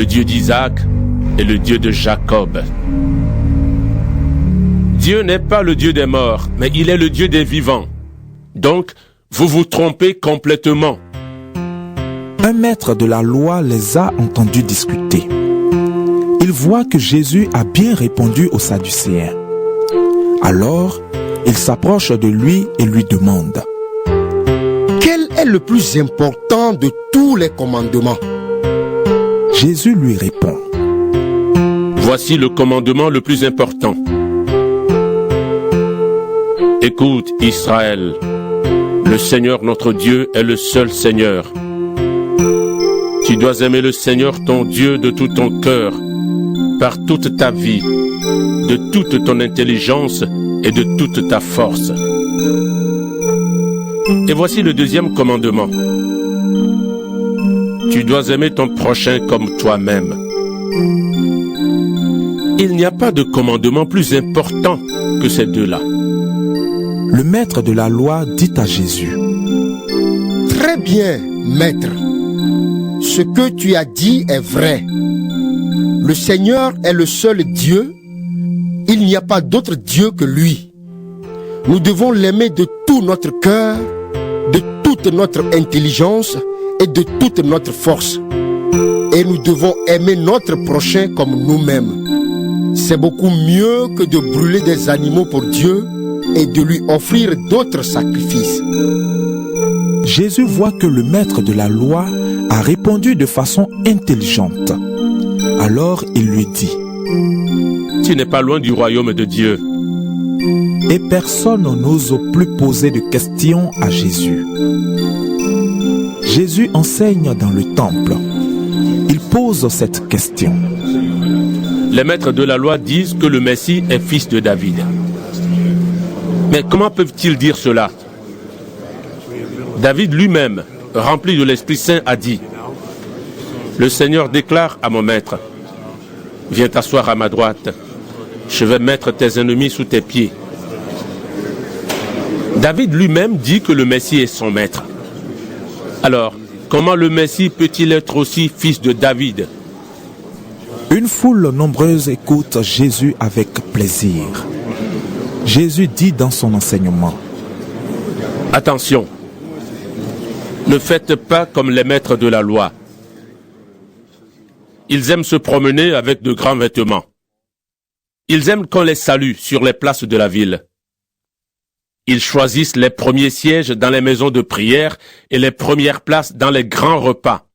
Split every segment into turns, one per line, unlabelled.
le Dieu d'Isaac et le Dieu de Jacob. Dieu n'est pas le Dieu des morts, mais il est le Dieu des vivants. Donc, vous vous trompez complètement.
Un maître de la loi les a entendus discuter. Il voit que Jésus a bien répondu aux Sadducéens. Alors, il s'approche de lui et lui demande:
Quel est le plus important de tous les commandements?
Jésus lui répond:
Voici le commandement le plus important. Écoute, Israël, le Seigneur notre Dieu est le seul Seigneur. Tu dois aimer le Seigneur ton Dieu de tout ton cœur, par toute ta vie, de toute ton intelligence et de toute ta force. Et voici le deuxième commandement. Tu dois aimer ton prochain comme toi-même. Il n'y a pas de commandement plus important que ces deux-là.
Le maître de la loi dit à Jésus:
Très bien, maître. Ce que tu as dit est vrai. Le Seigneur est le seul Dieu. Il n'y a pas d'autre Dieu que lui. Nous devons l'aimer de tout notre cœur, de toute notre intelligence et de toute notre force. Et nous devons aimer notre prochain comme nous-mêmes. C'est beaucoup mieux que de brûler des animaux pour Dieu et de lui offrir d'autres sacrifices.
Jésus voit que le maître de la loi a répondu de façon intelligente. Alors il lui dit:
Tu n'es pas loin du royaume de Dieu.
Et personne n'ose plus poser de questions à Jésus. Jésus enseigne dans le temple. Il pose cette question.
Les maîtres de la loi disent que le Messie est fils de David. Mais comment peuvent-ils dire cela? David lui-même, rempli de l'Esprit Saint, a dit: Le Seigneur déclare à mon maître: Viens t'asseoir à ma droite, je vais mettre tes ennemis sous tes pieds. David lui-même dit que le Messie est son maître. Alors, comment le Messie peut-il être aussi fils de David?
Une foule nombreuse écoute Jésus avec plaisir. Jésus dit dans son enseignement:
Attention, ne faites pas comme les maîtres de la loi. Ils aiment se promener avec de grands vêtements. Ils aiment qu'on les salue sur les places de la ville. Ils choisissent les premiers sièges dans les maisons de prière et les premières places dans les grands repas.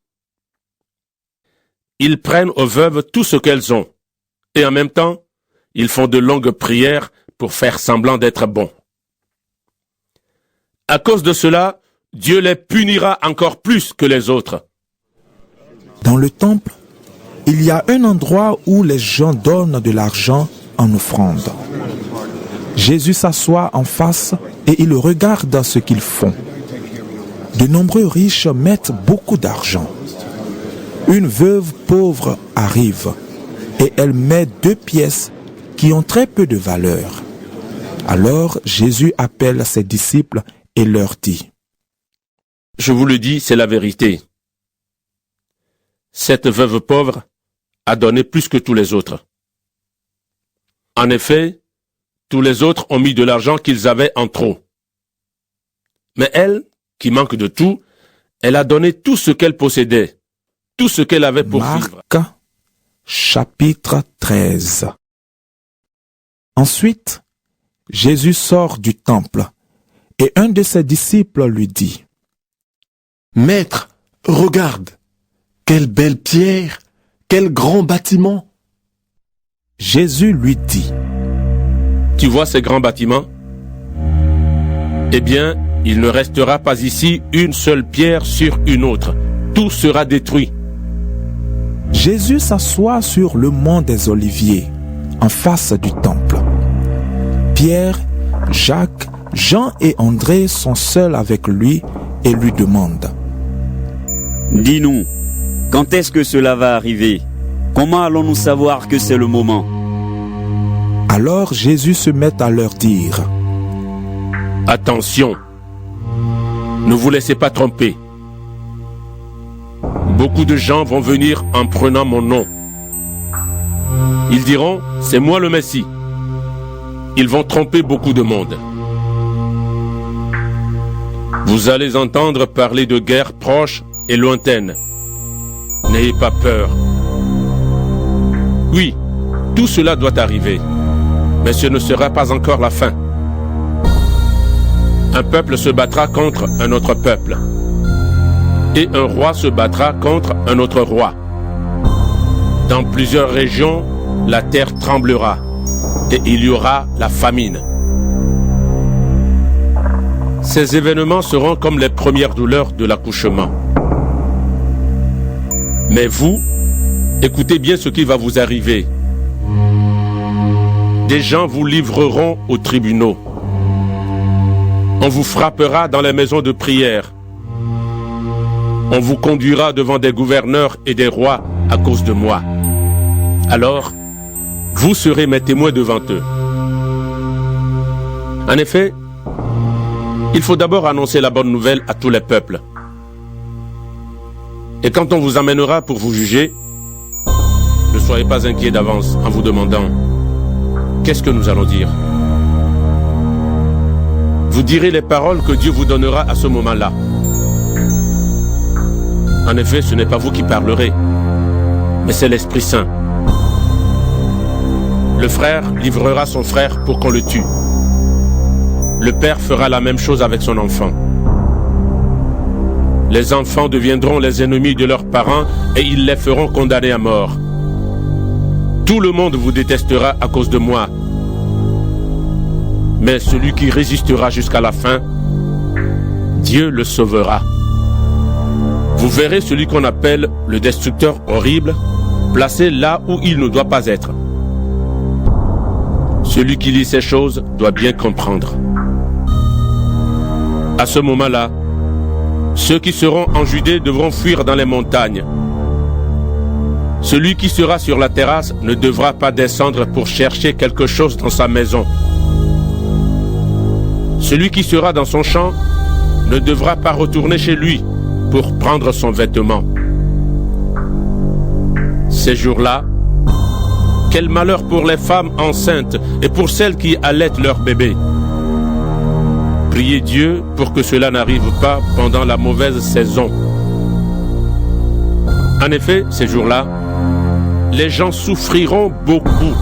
Ils prennent aux veuves tout ce qu'elles ont. Et en même temps, ils font de longues prières pour faire semblant d'être bons. À cause de cela, Dieu les punira encore plus que les autres.
Dans le temple, il y a un endroit où les gens donnent de l'argent en offrande. Jésus s'assoit en face et il regarde ce qu'ils font. De nombreux riches mettent beaucoup d'argent. Une veuve pauvre arrive et elle met 2 pièces qui ont très peu de valeur. Alors Jésus appelle ses disciples et leur dit:
Je vous le dis, c'est la vérité. Cette veuve pauvre a donné plus que tous les autres. En effet, tous les autres ont mis de l'argent qu'ils avaient en trop. Mais elle, qui manque de tout, elle a donné tout ce qu'elle possédait, tout ce qu'elle avait pour vivre.
Marc, chapitre 13. Ensuite, Jésus sort du temple et un de ses disciples lui dit:
Maître, regarde, quelle belle pierre, quel grand bâtiment.
Jésus lui dit:
Tu vois ces grands bâtiments? Eh bien, il ne restera pas ici une seule pierre sur une autre. Tout sera détruit.
Jésus s'assoit sur le mont des Oliviers, en face du temple. Pierre, Jacques, Jean et André sont seuls avec lui et lui demandent:
Dis-nous, quand est-ce que cela va arriver? Comment allons-nous savoir que c'est le moment?
Alors Jésus se met à leur dire:
Attention, ne vous laissez pas tromper. Beaucoup de gens vont venir en prenant mon nom. Ils diront, c'est moi le Messie. Ils vont tromper beaucoup de monde. Vous allez entendre parler de guerres proches et lointaines. N'ayez pas peur. Oui, tout cela doit arriver, mais ce ne sera pas encore la fin. Un peuple se battra contre un autre peuple, et un roi se battra contre un autre roi. Dans plusieurs régions, la terre tremblera, et il y aura la famine. Ces événements seront comme les premières douleurs de l'accouchement. Mais vous, écoutez bien ce qui va vous arriver. Des gens vous livreront aux tribunaux. On vous frappera dans les maisons de prière. On vous conduira devant des gouverneurs et des rois à cause de moi. Alors, vous serez mes témoins devant eux. En effet, il faut d'abord annoncer la bonne nouvelle à tous les peuples. Et quand on vous amènera pour vous juger, ne soyez pas inquiets d'avance en vous demandant « Qu'est-ce que nous allons dire ?» Vous direz les paroles que Dieu vous donnera à ce moment-là. En effet, ce n'est pas vous qui parlerez, mais c'est l'Esprit Saint. Le frère livrera son frère pour qu'on le tue. Le père fera la même chose avec son enfant. Les enfants deviendront les ennemis de leurs parents et ils les feront condamner à mort. Tout le monde vous détestera à cause de moi. Mais celui qui résistera jusqu'à la fin, Dieu le sauvera. Vous verrez celui qu'on appelle le destructeur horrible, placé là où il ne doit pas être. Celui qui lit ces choses doit bien comprendre. À ce moment-là, ceux qui seront en Judée devront fuir dans les montagnes. Celui qui sera sur la terrasse ne devra pas descendre pour chercher quelque chose dans sa maison. Celui qui sera dans son champ ne devra pas retourner chez lui pour prendre son vêtement. Ces jours-là, quel malheur pour les femmes enceintes et pour celles qui allaitent leur bébé. Priez Dieu pour que cela n'arrive pas pendant la mauvaise saison. En effet, ces jours-là, les gens souffriront beaucoup.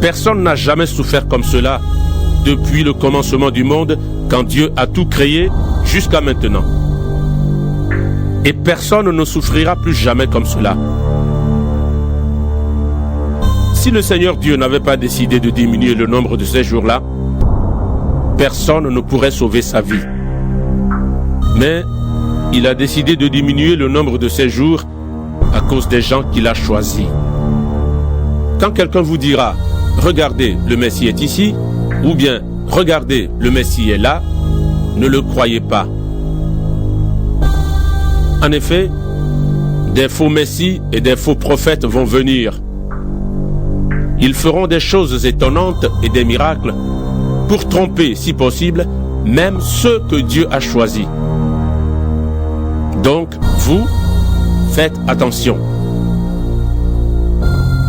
Personne n'a jamais souffert comme cela depuis le commencement du monde, quand Dieu a tout créé jusqu'à maintenant. Et personne ne souffrira plus jamais comme cela. Si le Seigneur Dieu n'avait pas décidé de diminuer le nombre de ces jours-là, personne ne pourrait sauver sa vie. Mais il a décidé de diminuer le nombre de ces jours à cause des gens qu'il a choisis. Quand quelqu'un vous dira « Regardez, le Messie est ici » ou bien « Regardez, le Messie est là », ne le croyez pas. En effet, des faux Messies et des faux prophètes vont venir. Ils feront des choses étonnantes et des miracles pour tromper, si possible, même ceux que Dieu a choisis. Donc, vous, faites attention.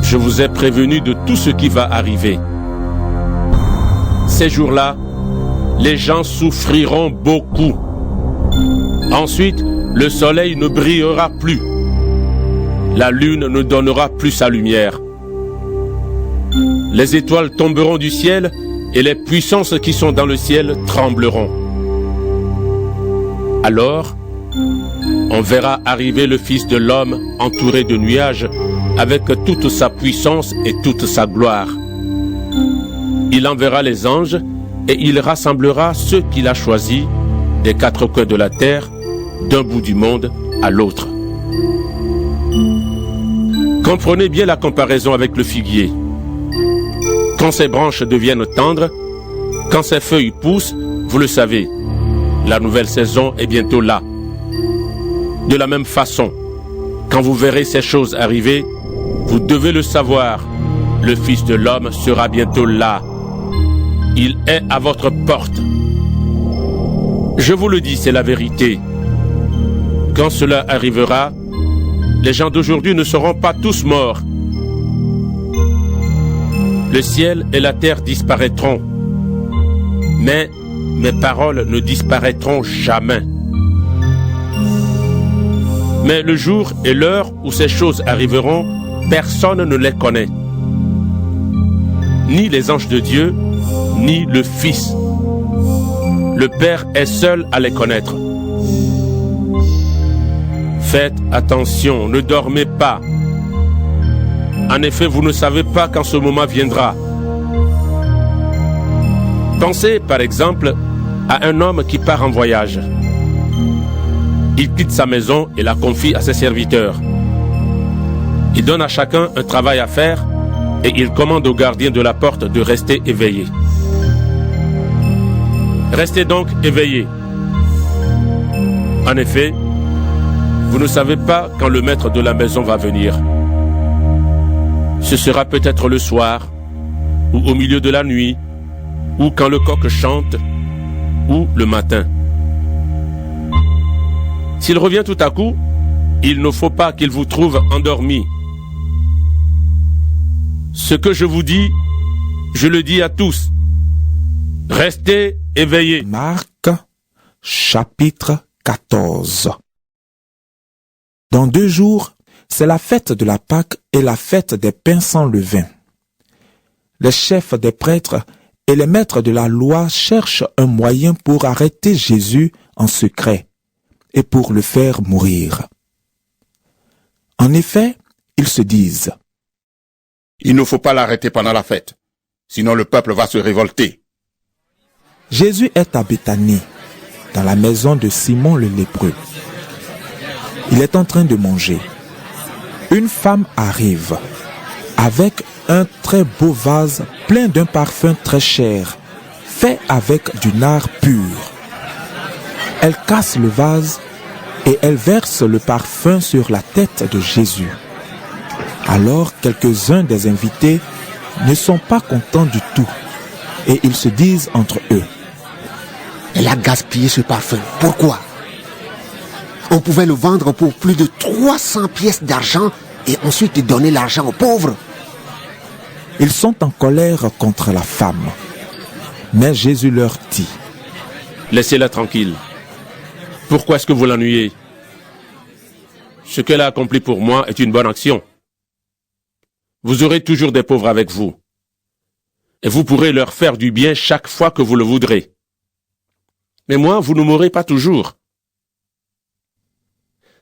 Je vous ai prévenu de tout ce qui va arriver. Ces jours-là, les gens souffriront beaucoup. Ensuite, le soleil ne brillera plus. La lune ne donnera plus sa lumière. Les étoiles tomberont du ciel et les puissances qui sont dans le ciel trembleront. Alors, on verra arriver le Fils de l'homme entouré de nuages avec toute sa puissance et toute sa gloire. Il enverra les anges et il rassemblera ceux qu'il a choisis des quatre coins de la terre, d'un bout du monde à l'autre. Comprenez bien la comparaison avec le figuier. Quand ses branches deviennent tendres, quand ses feuilles poussent, vous le savez, la nouvelle saison est bientôt là. De la même façon, quand vous verrez ces choses arriver, vous devez le savoir, le Fils de l'homme sera bientôt là. Il est à votre porte. Je vous le dis, c'est la vérité. Quand cela arrivera, les gens d'aujourd'hui ne seront pas tous morts. Le ciel et la terre disparaîtront, mais mes paroles ne disparaîtront jamais. Mais le jour et l'heure où ces choses arriveront, personne ne les connaît. Ni les anges de Dieu, ni le Fils. Le Père est seul à les connaître. Faites attention, ne dormez pas. En effet, vous ne savez pas quand ce moment viendra. Pensez, par exemple, à un homme qui part en voyage. Il quitte sa maison et la confie à ses serviteurs. Il donne à chacun un travail à faire et il commande au gardien de la porte de rester éveillé. Restez donc éveillés. En effet, vous ne savez pas quand le maître de la maison va venir. Ce sera peut-être le soir, ou au milieu de la nuit, ou quand le coq chante, ou le matin. S'il revient tout à coup, il ne faut pas qu'il vous trouve endormi. Ce que je vous dis, je le dis à tous. Restez éveillés.
Marc, chapitre 14. Dans 2 jours, c'est la fête de la Pâque et la fête des pains sans levain. Les chefs des prêtres et les maîtres de la loi cherchent un moyen pour arrêter Jésus en secret et pour le faire mourir. En effet, ils se disent:
il ne faut pas l'arrêter pendant la fête, sinon le peuple va se révolter.
Jésus est à Béthanie, dans la maison de Simon le lépreux. Il est en train de manger. Une femme arrive avec un très beau vase plein d'un parfum très cher, fait avec du nard pur. Elle casse le vase et elle verse le parfum sur la tête de Jésus. Alors quelques-uns des invités ne sont pas contents du tout et ils se disent entre eux:
Elle a gaspillé ce parfum. Pourquoi? On pouvait le vendre pour plus de 300 pièces d'argent et ensuite donner l'argent aux pauvres.
Ils sont en colère contre la femme. Mais Jésus leur dit:
Laissez-la tranquille. Pourquoi est-ce que vous l'ennuyez? Ce qu'elle a accompli pour moi est une bonne action. Vous aurez toujours des pauvres avec vous. Et vous pourrez leur faire du bien chaque fois que vous le voudrez. Mais moi, vous ne m'aurez pas toujours.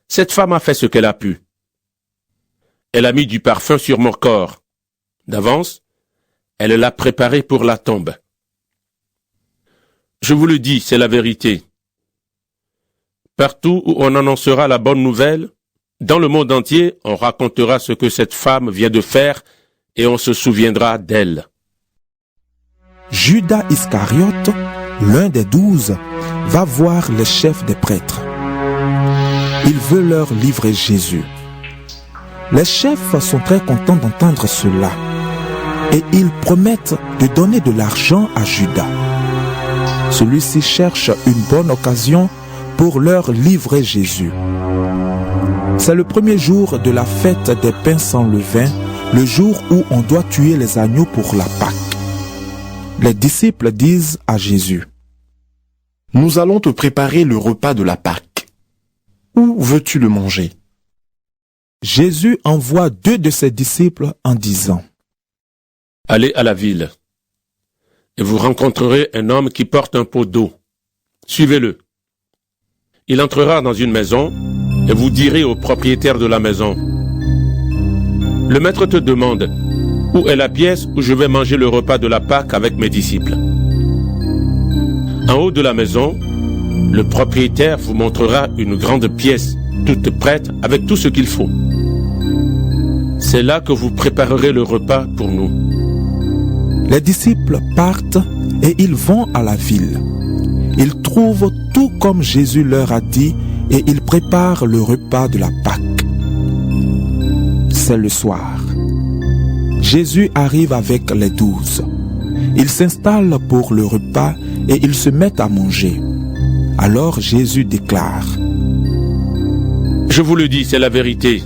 Cette femme a fait ce qu'elle a pu. Elle a mis du parfum sur mon corps. D'avance, elle l'a préparé pour la tombe. Je vous le dis, c'est la vérité. Partout où on annoncera la bonne nouvelle, dans le monde entier, on racontera ce que cette femme vient de faire et on se souviendra d'elle.
Judas Iscariote, l'un des 12, va voir les chefs des prêtres. Il veut leur livrer Jésus. Les chefs sont très contents d'entendre cela et ils promettent de donner de l'argent à Judas. Celui-ci cherche une bonne occasion pour leur livrer Jésus. C'est le premier jour de la fête des pains sans levain, le jour où on doit tuer les agneaux pour la Pâque. Les disciples disent à Jésus:
Nous allons te préparer le repas de la Pâque. Où veux-tu le manger?
Jésus envoie 2 de ses disciples en disant:
Allez à la ville, et vous rencontrerez un homme qui porte un pot d'eau. Suivez-le. Il entrera dans une maison, et vous direz au propriétaire de la maison: Le maître te demande, où est la pièce où je vais manger le repas de la Pâque avec mes disciples? En haut de la maison, le propriétaire vous montrera une grande pièce, toute prête avec tout ce qu'il faut. C'est là que vous préparerez le repas pour nous.
Les disciples partent et ils vont à la ville. Ils trouvent tout comme Jésus leur a dit et ils préparent le repas de la Pâque. C'est le soir. Jésus arrive avec les 12. Ils s'installent pour le repas et ils se mettent à manger. Alors Jésus déclare:
Je vous le dis, c'est la vérité.